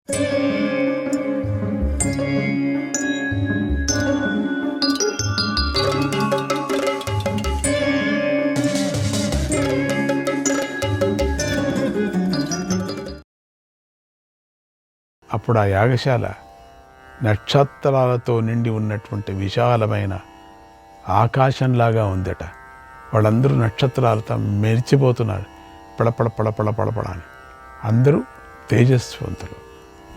అప్పుడు ఆ యాగశాల నక్షత్రాలతో నిండి ఉన్నటువంటి విశాలమైన ఆకాశంలాగా ఉందట. వాళ్ళందరూ నక్షత్రాలతో మెరిచిపోతున్నారు, పడపడ పడపడ పడపడ అని. అందరూ తేజస్వంతులు.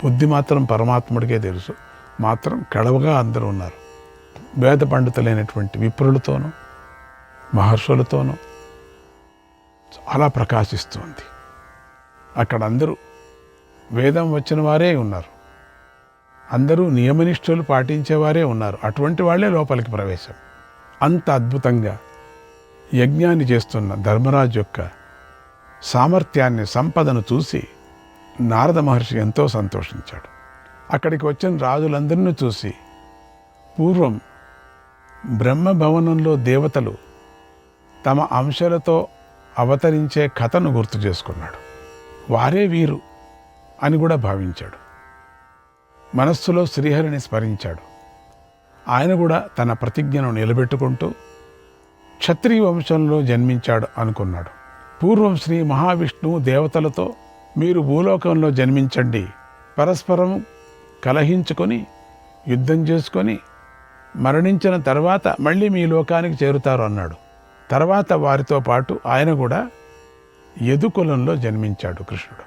బుద్ధి మాత్రం పరమాత్ముడికే తెలుసు, మాత్రం కడవగా అందరూ ఉన్నారు. వేద పండితులైనటువంటి విప్రులతోనూ మహర్షులతోనూ చాలా ప్రకాశిస్తుంది. అక్కడ అందరూ వేదం వచ్చిన వారే ఉన్నారు, అందరూ నియమనిష్ఠులు పాటించేవారే ఉన్నారు. అటువంటి వాళ్ళే లోపలికి ప్రవేశం. అంత అద్భుతంగా యజ్ఞాన్ని చేస్తున్న ధర్మరాజు యొక్క సామర్థ్యాన్ని, సంపదను చూసి నారద మహర్షి ఎంతో సంతోషించాడు. అక్కడికి వచ్చిన రాజులందరినీ చూసి పూర్వం బ్రహ్మభవనంలో దేవతలు తమ అంశాలతో అవతరించే కథను గుర్తు చేసుకున్నాడు. వారే వీరు అని కూడా భావించాడు. మనస్సులో శ్రీహరిని స్మరించాడు. ఆయన కూడా తన ప్రతిజ్ఞను నిలబెట్టుకుంటూ క్షత్రియ వంశంలో జన్మించాడు అనుకున్నాడు. పూర్వం శ్రీ మహావిష్ణువు దేవతలతో మీరు భూలోకంలో జన్మించండి, పరస్పరం కలహించుకొని యుద్ధం చేసుకొని మరణించిన తర్వాత మళ్ళీ మీ లోకానికి చేరుతారు అన్నాడు. తర్వాత వారితో పాటు ఆయన కూడా యదుకులంలో జన్మించాడు కృష్ణుడు.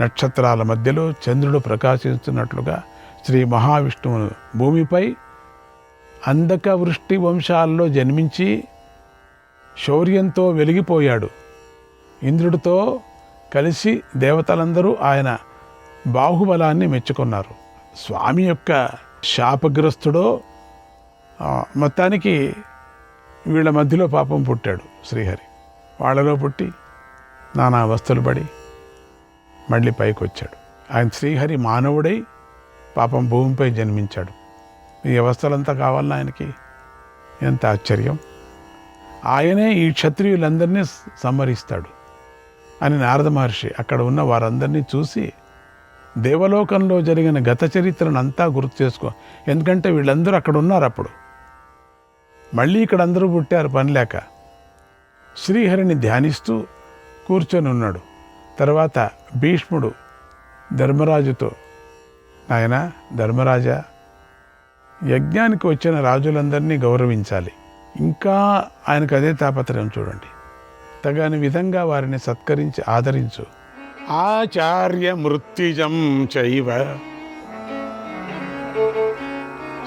నక్షత్రాల మధ్యలో చంద్రుడు ప్రకాశిస్తున్నట్లుగా శ్రీ మహావిష్ణువును భూమిపై అందక వృష్టి వంశాల్లో జన్మించి శౌర్యంతో వెలిగిపోయాడు. ఇంద్రుడితో కలిసి దేవతలందరూ ఆయన బాహుబలాన్ని మెచ్చుకున్నారు. స్వామి యొక్క శాపగ్రస్తుడో మొత్తానికి వీళ్ళ మధ్యలో పాపం పుట్టాడు శ్రీహరి. వాళ్ళలో పుట్టి నానా అవస్థలు పడి మళ్ళీ పైకి వచ్చాడు. ఆయన శ్రీహరి మానవుడై పాపం భూమిపై జన్మించాడు. ఈ అవస్థలంతా కావాలన్నా ఆయనకి? ఎంత ఆశ్చర్యం! ఆయనే ఈ క్షత్రియులందరినీ సంహరిస్తాడు అని నారద మహర్షి అక్కడ ఉన్న వారందరినీ చూసి దేవలోకంలో జరిగిన గత చరిత్రను అంతా గుర్తు చేసుకో. ఎందుకంటే వీళ్ళందరూ అక్కడ ఉన్నారు. అప్పుడు మళ్ళీ ఇక్కడ అందరూ పుట్టారు పని లేక. శ్రీహరిని ధ్యానిస్తూ కూర్చొని ఉన్నాడు. తర్వాత భీష్ముడు ధర్మరాజుతో, నాయనా ధర్మరాజా, యజ్ఞానికి వచ్చిన రాజులందరినీ గౌరవించాలి. ఇంకా ఆయనకు అదే తాపత్రయం చూడండి. తగని విధంగా వారిని సత్కరించి ఆదరించు. ఆచార్య మృత్యుజం చైవ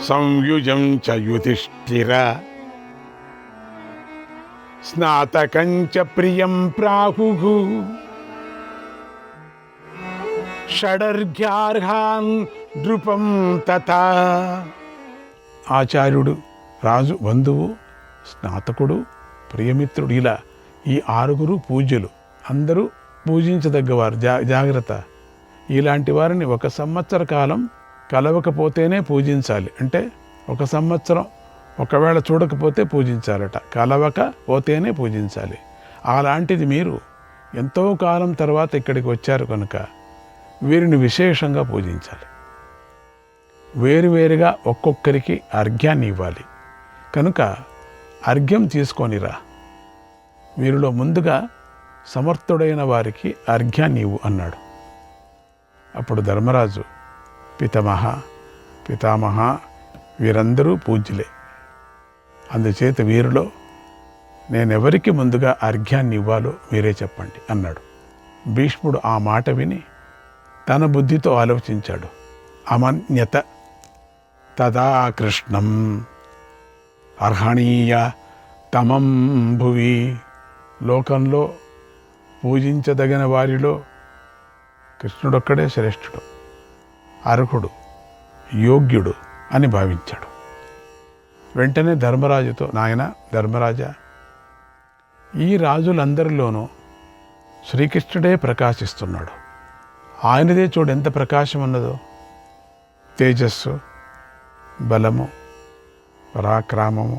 సంయుజం చ యుధిష్ఠిర స్నాతకం చ ప్రియం ప్రాహుః షడర్ఘ్యార్హాన్ నృపం తథా. ఆచార్యుడు, రాజు, బంధువు, స్నాతకుడు, ప్రియమిత్రుడు, ఇలా ఈ 6 పూజ్యులు. అందరూ పూజించదగ్గవారు. జాగ్రత్త, ఇలాంటి వారిని 1 సంవత్సర కాలం కలవకపోతేనే పూజించాలి. అంటే 1 సంవత్సరం ఒకవేళ చూడకపోతే పూజించాలట, కలవకపోతేనే పూజించాలి. అలాంటిది మీరు ఎంతో కాలం తర్వాత ఇక్కడికి వచ్చారు కనుక వీరిని విశేషంగా పూజించాలి. వేరువేరుగా ఒక్కొక్కరికి అర్ఘ్యాన్ని ఇవ్వాలి. కనుక అర్ఘ్యం తీసుకొనిరా. వీరిలో ముందుగా సమర్థుడైన వారికి అర్ఘ్యాన్ని ఇవ్వు అన్నాడు. అప్పుడు ధర్మరాజు, పితామహ వీరందరూ పూజ్యులే, అందుచేత వీరిలో నేనెవరికి ముందుగా అర్ఘ్యాన్ని ఇవ్వాలో మీరే చెప్పండి అన్నాడు. భీష్ముడు ఆ మాట విని తన బుద్ధితో ఆలోచించాడు. అమన్యత తదా కృష్ణం అర్హణీయ తమం భువి. లోకంలో పూజించదగిన వారిలో కృష్ణుడొక్కడే శ్రేష్ఠుడు, అర్హుడు, యోగ్యుడు అని భావించాడు. వెంటనే ధర్మరాజుతో, నాయన ధర్మరాజా, ఈ రాజులందరిలోనూ శ్రీకృష్ణుడే ప్రకాశిస్తున్నాడు. ఆయనదే చూడు ఎంత ప్రకాశం ఉన్నదో. తేజస్సు, బలము, పరాక్రమము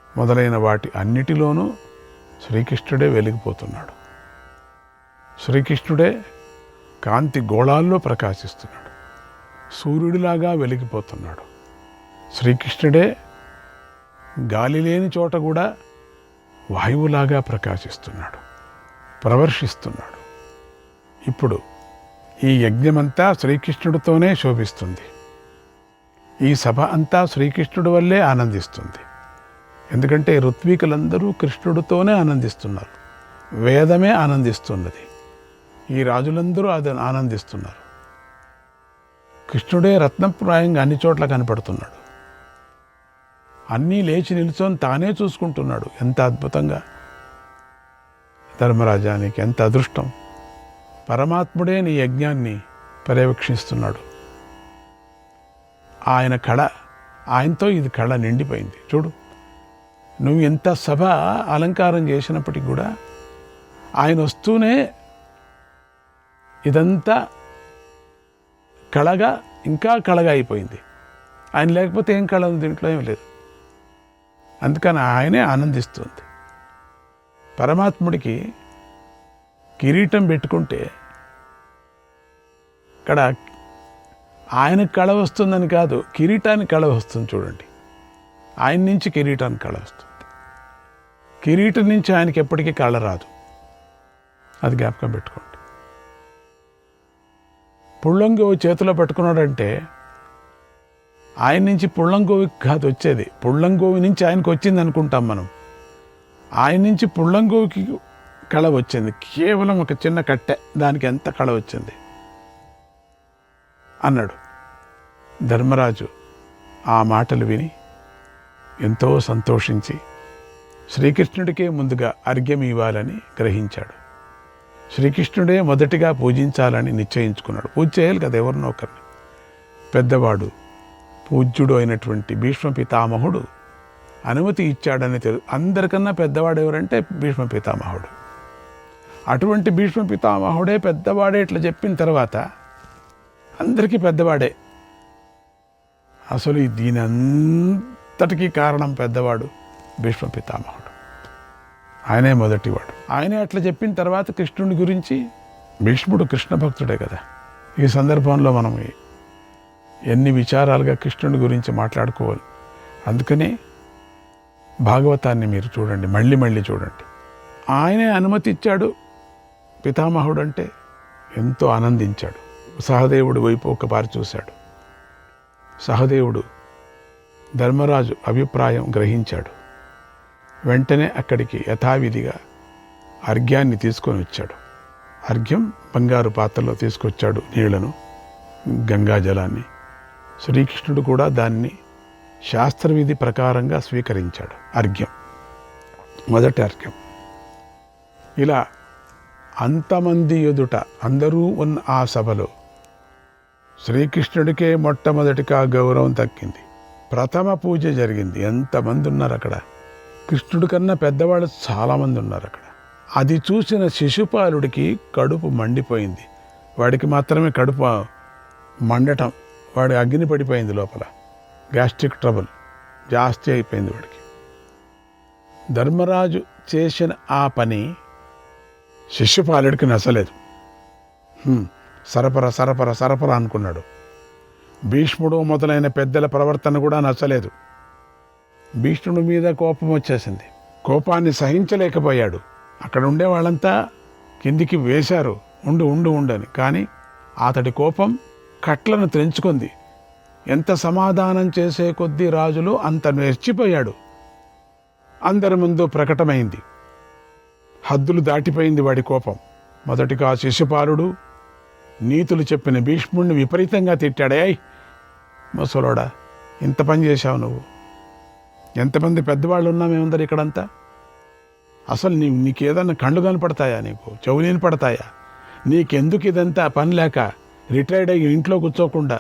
మొదలైన వాటి అన్నిటిలోనూ శ్రీకృష్ణుడే వెలిగిపోతున్నాడు. శ్రీకృష్ణుడే కాంతి గోళాల్లో ప్రకాశిస్తున్నాడు, సూర్యుడిలాగా వెలిగిపోతున్నాడు. శ్రీకృష్ణుడే గాలి లేని చోట కూడా వాయువులాగా ప్రకాశిస్తున్నాడు, ప్రవర్షిస్తున్నాడు. ఇప్పుడు ఈ యజ్ఞమంతా శ్రీకృష్ణుడితోనే శోభిస్తుంది. ఈ సభ అంతా శ్రీకృష్ణుడి వల్లే ఆనందిస్తుంది. ఎందుకంటే ఋత్వికులందరూ కృష్ణుడితోనే ఆనందిస్తున్నారు, వేదమే ఆనందిస్తున్నది, ఈ రాజులందరూ అది ఆనందిస్తున్నారు. కృష్ణుడే రత్నప్రాయంగా అన్ని చోట్ల కనపడుతున్నాడు. అన్నీ లేచి నిలుచొని తానే చూసుకుంటున్నాడు. ఎంత అద్భుతంగా! ధర్మరాజా, నీకు ఎంత అదృష్టం! పరమాత్ముడే నీ యజ్ఞాన్ని పర్యవేక్షిస్తున్నాడు. ఆయన కళ, ఆయనతో ఇది కళ నిండిపోయింది. చూడు, నువ్వు ఎంత సభ అలంకారం చేసినప్పటికీ కూడా ఆయన వస్తూనే ఇదంతా కళగా, ఇంకా కళగా అయిపోయింది. ఆయన లేకపోతే ఏం కళ ఉంది? దీంట్లో ఏం లేదు. అందుకని ఆయనే ఆనందిస్తుంది. పరమాత్ముడికి కిరీటం పెట్టుకుంటే ఇక్కడ ఆయనకు కళ వస్తుందని కాదు, కిరీటానికి కళ వస్తుంది. చూడండి, ఆయన నుంచి కిరీటానికి కళ వస్తుంది. కిరీటం నుంచి ఆయనకి ఎప్పటికీ కళ రాదు. అది జ్ఞాపకం పెట్టుకోండి. పుళ్ళంగోవి చేతిలో పెట్టుకున్నాడంటే ఆయన నుంచి పుళ్ళంగోవికి కాదు వచ్చేది, పుళ్ళంగోవి నుంచి ఆయనకు వచ్చింది అనుకుంటాం మనం. ఆయన నుంచి పుళ్ళంగోవికి కళ వచ్చింది. కేవలం ఒక చిన్న కట్టె, దానికి ఎంత కళ వచ్చింది అన్నాడు. ధర్మరాజు ఆ మాటలు విని ఎంతో సంతోషించి శ్రీకృష్ణుడికే ముందుగా అర్ఘ్యం ఇవ్వాలని గ్రహించాడు. శ్రీకృష్ణుడే మొదటిగా పూజించాలని నిశ్చయించుకున్నాడు. పూజ చేయాలి కదా ఎవరినో ఒకరిని. పెద్దవాడు, పూజ్యుడు అయినటువంటి భీష్మ పితామహుడు అనుమతి ఇచ్చాడని అందరికన్నా పెద్దవాడు ఎవరంటే భీష్మ పితామహుడు. అటువంటి భీష్మ పితామహుడే పెద్దవాడే ఇట్లా చెప్పిన తర్వాత అందరికీ పెద్దవాడే. అసలు దీని అంతటికీ కారణం పెద్దవాడు భీష్మ పితామహుడు. ఆయనే మొదటివాడు. ఆయనే అట్లా చెప్పిన తర్వాత కృష్ణుడి గురించి, భీష్ముడు కృష్ణ భక్తుడే కదా. ఈ సందర్భంలో మనం ఎన్ని విచారాలుగా కృష్ణుడి గురించి మాట్లాడుకోవాలి. అందుకనే భాగవతాన్ని మీరు చూడండి, మళ్ళీ మళ్ళీ చూడండి. ఆయనే అనుమతి ఇచ్చాడు. పితామహుడు అంటే ఎంతో ఆనందించాడు. సహదేవుడు వైపు ఒకపారి చూశాడు. సహదేవుడు ధర్మరాజు అభిప్రాయం గ్రహించాడు. వెంటనే అక్కడికి యథావిధిగా అర్ఘ్యాన్ని తీసుకొని వచ్చాడు. అర్ఘ్యం బంగారు పాత్రలో తీసుకొచ్చాడు, నీళ్లను, గంగాజలాన్ని. శ్రీకృష్ణుడు కూడా దాన్ని శాస్త్రవిధి ప్రకారంగా స్వీకరించాడు. అర్ఘ్యం, మొదటి అర్ఘ్యం. ఇలా అంతమంది ఎదుట అందరూ ఉన్న ఆ సభలో శ్రీకృష్ణుడికే మొట్టమొదటిగా గౌరవం దక్కింది. ప్రథమ పూజ జరిగింది. ఎంతమంది ఉన్నారు అక్కడ! కృష్ణుడి కన్నా పెద్దవాళ్ళు చాలామంది ఉన్నారు అక్కడ. అది చూసిన శిశుపాలుడికి కడుపు మండిపోయింది. వాడికి మాత్రమే కడుపు మండటం, వాడి అగ్ని పడిపోయింది లోపల. గ్యాస్ట్రిక్ ట్రబుల్ జాస్తి అయిపోయింది వాడికి. ధర్మరాజు చేసిన ఆ పని శిశుపాలుడికి నచ్చలేదు. సరఫరా సరఫరా సరఫరా అనుకున్నాడు. భీష్ముడు మొదలైన పెద్దల ప్రవర్తన కూడా నచ్చలేదు. భీష్ముడి మీద కోపం వచ్చేసింది. కోపాన్ని సహించలేకపోయాడు. అక్కడ ఉండే వాళ్ళంతా కిందికి వేశారు, ఉండు ఉండు ఉండని. కానీ అతడి కోపం కట్లను తెంచుకుంది. ఎంత సమాధానం చేసే కొద్దీ రాజులు అంత నెర్చిపోయాడు. అందరి ముందు ప్రకటమైంది. హద్దులు దాటిపోయింది వాడి కోపం. మొదటిగా శిశుపాలుడు నీతులు చెప్పిన భీష్ముడిని విపరీతంగా తిట్టాడే. ముసలోడా, ఇంత పని చేశావు నువ్వు! ఎంతమంది పెద్దవాళ్ళు ఉన్నా మేమందరు ఇక్కడంతా. అసలు నీకేదన్నా కళ్ళు కనపడతాయా? నీకు చెవులేని పడతాయా? నీకెందుకు ఇదంతా పని లేక రిటైర్డ్ అయ్యి ఇంట్లో కూర్చోకుండా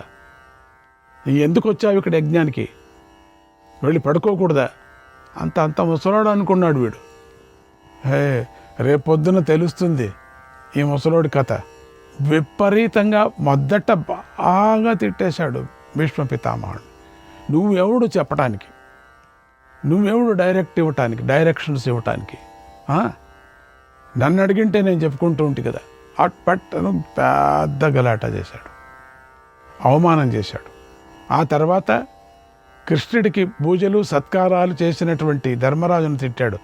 ఎందుకు వచ్చావు ఇక్కడ యజ్ఞానికి? వెళ్ళి పడుకోకూడదా? అంత ముసలోడు అనుకున్నాడు వీడు. రేపొద్దున తెలుస్తుంది ఈ ముసలోడి కథ. విపరీతంగా మొదట బాగా తిట్టేశాడు భీష్మ పితామహుడు. నువ్వెవడు చెప్పడానికి? నువ్వెవడు డైరెక్షన్స్ ఇవ్వటానికి? నన్ను అడిగింటే నేను చెప్పుకుంటూ ఉంటే కదా. పట్టను పెద్ద గలాట చేశాడు, అవమానం చేశాడు. ఆ తర్వాత కృష్ణుడికి పూజలు సత్కారాలు చేసినటువంటి ధర్మరాజును తిట్టాడు.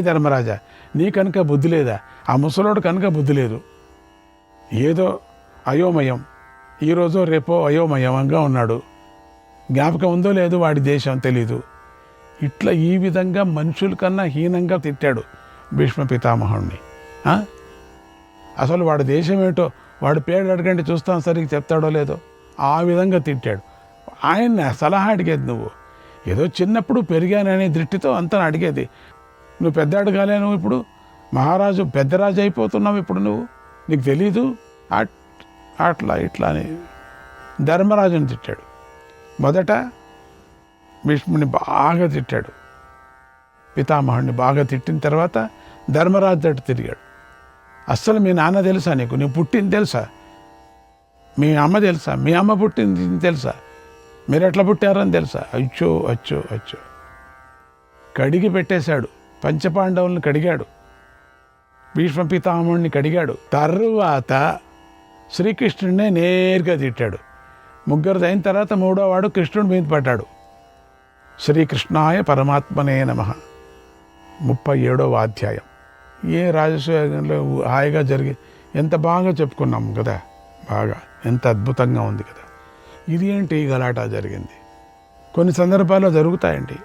ధర్మరాజా, నీ కనుక బుద్ధి లేదా? ఆ ముసలోడు కనుక బుద్ధి లేదు, ఏదో అయోమయం, ఈరోజో రేపో అయోమయంగా ఉన్నాడు, జ్ఞాపకం ఉందో లేదో వాడి దేశం తెలీదు. ఇట్లా ఈ విధంగా మనుషుల కన్నా హీనంగా తిట్టాడు భీష్మ పితామహుణ్ణి. అసలు వాడి దేశం ఏంటో వాడి పేరు అడగండి చూస్తాం, సరిగ్గా చెప్తాడో లేదో. ఆ విధంగా తిట్టాడు. ఆయన సలహా అడిగేది నువ్వు, ఏదో చిన్నప్పుడు పెరిగాననే దృష్టితో అంతా అడిగేది. నువ్వు పెద్ద అడగాలే, నువ్వు ఇప్పుడు మహారాజు పెద్దరాజు అయిపోతున్నావు ఇప్పుడు నువ్వు, నీకు తెలీదు అట్లా ఇట్లా అని ధర్మరాజుని తిట్టాడు. మొదట భీష్ముని బాగా తిట్టాడు, పితామహుడిని బాగా తిట్టిన తర్వాత ధర్మరాజు తట్టు తిరిగాడు. అస్సలు మీ నాన్న తెలుసా నీకు? నువ్వు పుట్టింది తెలుసా? మీ అమ్మ తెలుసా? మీ అమ్మ పుట్టింది తెలుసా? మీరు ఎట్లా పుట్టారని తెలుసా? అచ్చో అచ్చో అచ్చో. కడిగి పెట్టేశాడు, పంచపాండవులను కడిగాడు, భీష్మ పితామహుడిని కడిగాడు. తరువాత శ్రీకృష్ణుడినే నేరుగా తిట్టాడు. ముగ్గురు అయిన తర్వాత మూడో వాడు కృష్ణుడి మీద పడ్డాడు. శ్రీకృష్ణాయ పరమాత్మనే నమః 37వ అధ్యాయం. ఏ రాజసూయంలో హాయిగా జరిగి ఎంత బాగా చెప్పుకున్నాం కదా, బాగా ఎంత అద్భుతంగా ఉంది కదా. ఇది ఏంటి గలాట జరిగింది? కొన్ని సందర్భాల్లో జరుగుతాయండి.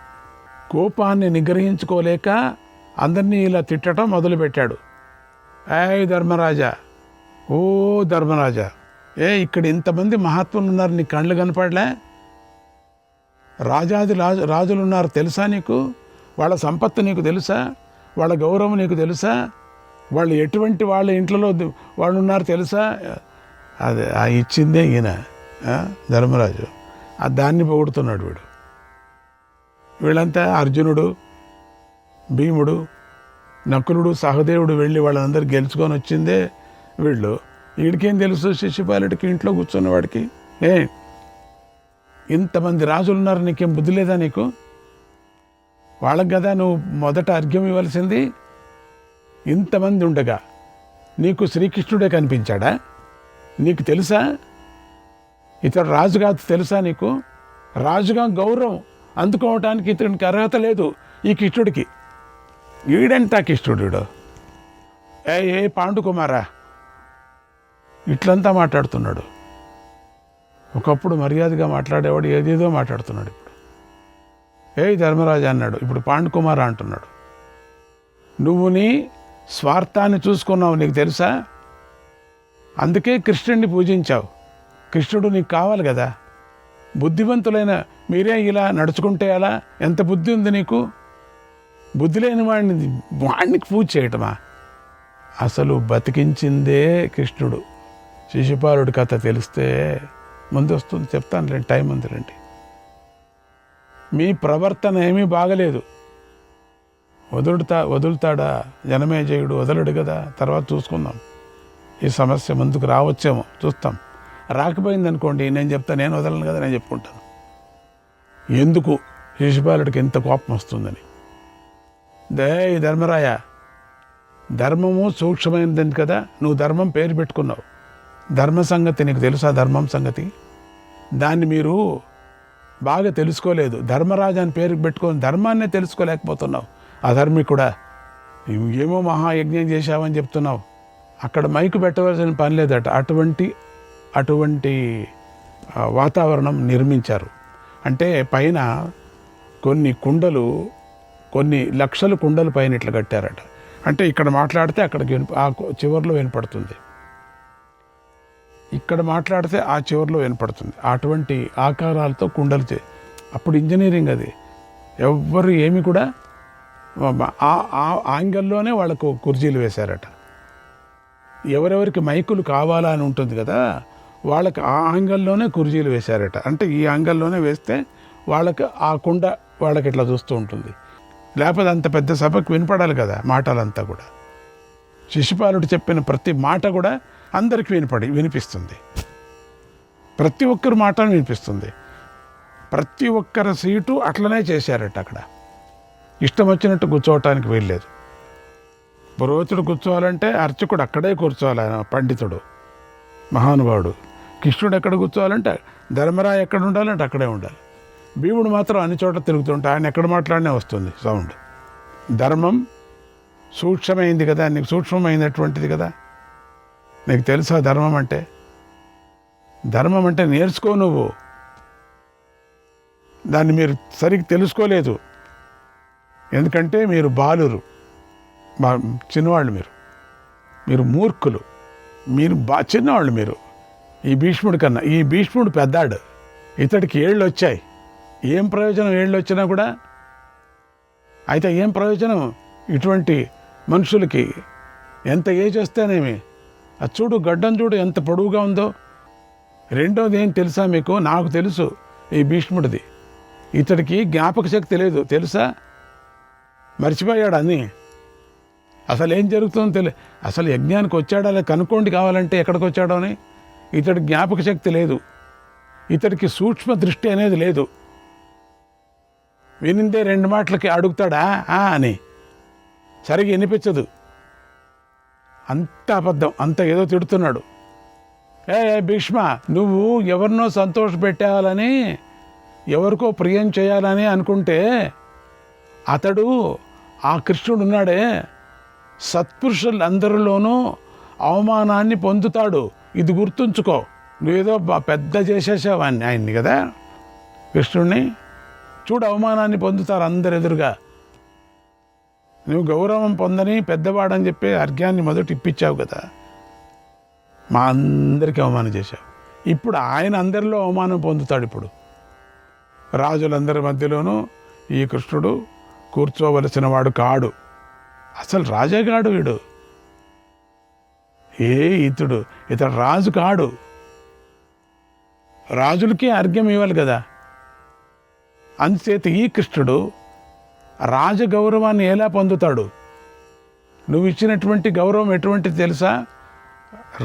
కోపాన్ని నిగ్రహించుకోలేక అందరినీ ఇలా తిట్టడం మొదలుపెట్టాడు. ధర్మరాజా, ఓ ధర్మరాజా, ఇక్కడ ఇంతమంది మహాత్ములు ఉన్నారు, నీ కళ్ళు కనపడలే? రాజులు ఉన్నారు తెలుసా నీకు? వాళ్ళ సంపత్తు నీకు తెలుసా? వాళ్ళ గౌరవం నీకు తెలుసా? వాళ్ళు ఎటువంటి వాళ్ళ ఇంట్లో వాళ్ళు ఉన్నారు తెలుసా? అదే ఇచ్చిందే ఈయన ధర్మరాజు. దాన్ని పొగుడుతున్నాడు వీడు. వీళ్ళంతా అర్జునుడు, భీముడు, నకులుడు, సహదేవుడు వెళ్ళి వాళ్ళందరూ గెలుచుకొని వచ్చిందే వీళ్ళు. వీడికేం తెలుసు? శిశుపాలుడికి ఇంట్లో కూర్చున్నవాడికి ఇంతమంది రాజులు ఉన్నారు, నీకేం బుద్ధి లేదా నీకు? వాళ్ళకి కదా నువ్వు మొదట అర్ఘ్యం ఇవ్వాల్సింది. ఇంతమంది ఉండగా నీకు శ్రీకృష్ణుడే కనిపించాడా? నీకు తెలుసా ఇతడు రాజుగా తెలుసా నీకు? రాజుగా గౌరవం అందుకోవటానికి ఇతనికి అర్హత లేదు ఈ కృష్ణుడికి. ఈడంతా కృష్ణుడు, పాండుకుమారా, ఇట్లంతా మాట్లాడుతున్నాడు. ఒకప్పుడు మర్యాదగా మాట్లాడేవాడు ఏదేదో మాట్లాడుతున్నాడు. ఇప్పుడు ధర్మరాజు అన్నాడు, ఇప్పుడు పాండుకుమార అంటున్నాడు. నువ్వు నీ స్వార్థాన్ని చూసుకున్నావు, నీకు తెలుసా? అందుకే కృష్ణుడిని పూజించావు. కృష్ణుడు నీకు కావాలి కదా. బుద్ధివంతులైన మీరే ఇలా నడుచుకుంటే అలా? ఎంత బుద్ధి ఉంది నీకు? బుద్ధి లేని వాడిని పూజ చేయటమా? అసలు బతికించిందే కృష్ణుడు. శిశుపాలుడి కథ తెలిస్తే ముందు వస్తుంది, చెప్తానులేండి, టైం ఉందిలేండి. మీ ప్రవర్తన ఏమీ బాగలేదు. వదులుతాడా జనమేజయుడు? వదలడు కదా. తర్వాత చూసుకుందాం. ఈ సమస్య ముందుకు రావచ్చేమో, చూస్తాం. రాకపోయింది అనుకోండి, నేను చెప్తాను, నేను వదలను కదా, నేను చెప్పుకుంటాను ఎందుకు శిశుపాలుడికి ఎంత కోపం వస్తుందని. ధర్మరాయ, ధర్మము సూక్ష్మమైనది కదా, నువ్వు ధర్మం పేరు పెట్టుకున్నావు. ధర్మ సంగతి నీకు తెలుసా? ధర్మం సంగతి దాన్ని మీరు బాగా తెలుసుకోలేదు. ధర్మరాజు అని పేరు పెట్టుకొని ధర్మాన్నే తెలుసుకోలేకపోతున్నావు. అధర్మికుడా, ఏమో మహాయజ్ఞం చేశావని చెప్తున్నావు. అక్కడ మైకు పెట్టవలసిన పని లేదట. అటువంటి వాతావరణం నిర్మించారు. అంటే పైన కొన్ని లక్షల కుండలు పైన ఇట్లా కట్టారట. అంటే ఇక్కడ మాట్లాడితే అక్కడికి ఆ చివరిలో వినపడుతుంది, ఇక్కడ మాట్లాడితే ఆ చివరిలో వినపడుతుంది. అటువంటి ఆకారాలతో కుండలు అప్పుడు ఇంజనీరింగ్ అది. ఎవ్వరు ఏమి కూడా ఆ యాంగిల్లోనే వాళ్ళకు కుర్చీలు వేశారట. ఎవరెవరికి మైకులు కావాలా అని ఉంటుంది కదా, వాళ్ళకి ఆ యాంగిల్లోనే కుర్చీలు వేశారట. అంటే ఈ యాంగిల్లోనే వేస్తే వాళ్ళకి ఆ కుండ వాళ్ళకి ఇట్లా చూస్తూ ఉంటుంది. లేకపోతే అంత పెద్ద సభకు వినపడాలి కదా మాటలంతా కూడా. శిశుపాలుడు చెప్పిన ప్రతి మాట కూడా అందరికీ వినిపిస్తుంది. ప్రతి ఒక్కరి మాట వినిపిస్తుంది. ప్రతి ఒక్కరి సీటు అట్లనే చేశారట. అక్కడ ఇష్టం వచ్చినట్టు కూర్చోవటానికి వీల్లేదు. పురోహితుడు కూర్చోవాలంటే అర్చకుడు అక్కడే కూర్చోవాలి, ఆయన పండితుడు మహానుభావుడు. కృష్ణుడు ఎక్కడ కూర్చోవాలంటే, ధర్మరాయ ఎక్కడ ఉండాలంటే అక్కడే ఉండాలి. భీముడు మాత్రం అన్ని చోట్ల తిరుగుతుంటే ఆయన ఎక్కడ మాట్లాడినా వస్తుంది సౌండ్. ధర్మం సూక్ష్మమైంది కదా, నీకు సూక్ష్మమైనటువంటిది కదా. నీకు తెలుసా ధర్మం అంటే? ధర్మం అంటే నేర్చుకో నువ్వు. దాన్ని మీరు సరిగ్గా తెలుసుకోలేదు. ఎందుకంటే మీరు బాలురు, చిన్నవాళ్ళు, మీరు మూర్ఖులు, మీరు చిన్నవాళ్ళు. మీరు ఈ భీష్ముడి కన్నా, ఈ భీష్ముడు పెద్దాడు, ఇతడికి ఏళ్ళు వచ్చాయి. ఏం ప్రయోజనం ఏళ్ళు వచ్చినా కూడా? అయితే ఏం ప్రయోజనం ఇటువంటి మనుషులకి? ఎంత ఏజ్ వస్తేనేమి? అది చూడు, గడ్డం చూడు ఎంత పొడవుగా ఉందో. రెండోది ఏం తెలుసా మీకు? నాకు తెలుసు ఈ భీష్ముడిది. ఇతడికి జ్ఞాపక శక్తి లేదు తెలుసా? మర్చిపోయాడు అన్నీ. అసలు ఏం జరుగుతుందో అసలు యజ్ఞానికి వచ్చాడా లేదా కనుక్కోండి కావాలంటే, ఎక్కడికి వచ్చాడో అని. ఇతడి జ్ఞాపక శక్తి లేదు, ఇతడికి సూక్ష్మ దృష్టి అనేది లేదు. వినిందే 2 మాటలకి అడుగుతాడా అని, సరిగ్గా వినిపించదు. అంత అబద్ధం, అంత ఏదో తిడుతున్నాడు. ఏ భీష్మ, నువ్వు ఎవరినో సంతోష పెట్టాలని, ఎవరికో ప్రియం చేయాలని అనుకుంటే, అతడు ఆ కృష్ణుడు ఉన్నాడే, సత్పురుషులందరిలోనూ అవమానాన్ని పొందుతాడు. ఇది గుర్తుంచుకో. నువ్వేదో పెద్ద చేసేసావు ఆయన్ని కదా, కృష్ణుడిని. చూడు, అవమానాన్ని పొందుతారు అందరు ఎదురుగా. నువ్వు గౌరవం పొందని పెద్దవాడని చెప్పి అర్ఘ్యాన్ని మొదట ఇప్పించావు కదా, మా అందరికీ అవమానం చేశావు. ఇప్పుడు ఆయన అందరిలో అవమానం పొందుతాడు. ఇప్పుడు రాజులందరి మధ్యలోనూ ఈ కృష్ణుడు కూర్చోవలసిన వాడు కాడు. అసలు రాజేగాడు వీడు. ఇతడు రాజు కాడు. రాజులకి అర్ఘ్యం ఇవ్వాలి కదా. అందుచేత ఈ కృష్ణుడు రాజగౌరవాన్ని ఎలా పొందుతాడు? నువ్వు ఇచ్చినటువంటి గౌరవం ఎటువంటిది తెలుసా?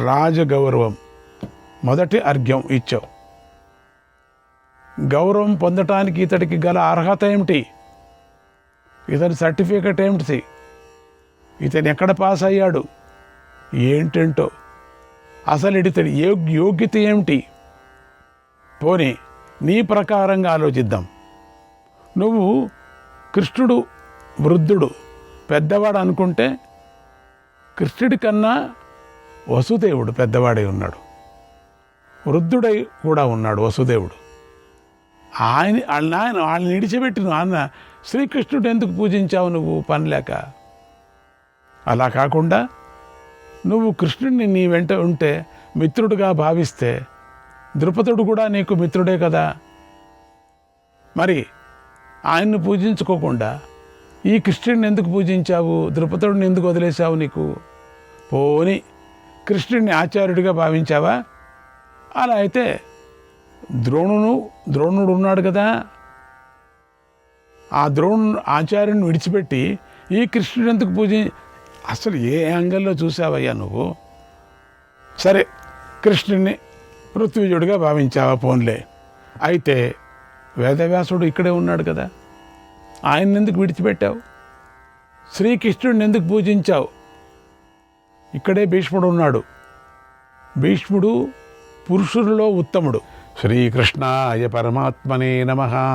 రాజగౌరవం. మొదటి అర్ఘ్యం ఇచ్చావు. గౌరవం పొందటానికి ఇతడికి గల అర్హత ఏమిటి? ఇతని సర్టిఫికెట్ ఏమిటి? ఇతను ఎక్కడ పాస్ అయ్యాడు? ఏంటంటో అసలు ఇతడి యోగ్యత ఏమిటి? పోనీ నీ ప్రకారంగా ఆలోచిద్దాం. నువ్వు కృష్ణుడు వృద్ధుడు, పెద్దవాడు అనుకుంటే, కృష్ణుడి కన్నా వసుదేవుడు పెద్దవాడై ఉన్నాడు, వృద్ధుడై కూడా ఉన్నాడు వసుదేవుడు. వాళ్ళని విడిచిపెట్టి నాన్న శ్రీకృష్ణుడు ఎందుకు పూజించావు నువ్వు పని లేక? అలా కాకుండా నువ్వు కృష్ణుడిని నీ వెంట ఉంటే మిత్రుడుగా భావిస్తే, ద్రుపదుడు కూడా నీకు మిత్రుడే కదా. మరి ఆయన్ను పూజించుకోకుండా ఈ కృష్ణుడిని ఎందుకు పూజించావు? ద్రుపదుడిని ఎందుకు వదిలేశావు? నీకు పోని కృష్ణుడిని ఆచార్యుడిగా భావించావా? అలా అయితే ద్రోణుడు ఉన్నాడు కదా, ఆ ఆచార్యుని విడిచిపెట్టి ఈ కృష్ణుడు ఎందుకు అసలు ఏ యాంగిల్లో చూసావయ్యా నువ్వు? సరే, కృష్ణుడిని పృథ్వీజుడిగా భావించావా? పోన్లే. అయితే వేదవ్యాసుడు ఇక్కడే ఉన్నాడు కదా, ఆయన్ని ఎందుకు విడిచిపెట్టావు? శ్రీకృష్ణుడిని ఎందుకు పూజించావు? ఇక్కడే భీష్ముడు ఉన్నాడు. భీష్ముడు పురుషుల్లో ఉత్తముడు. శ్రీకృష్ణాయ పరమాత్మనే నమః.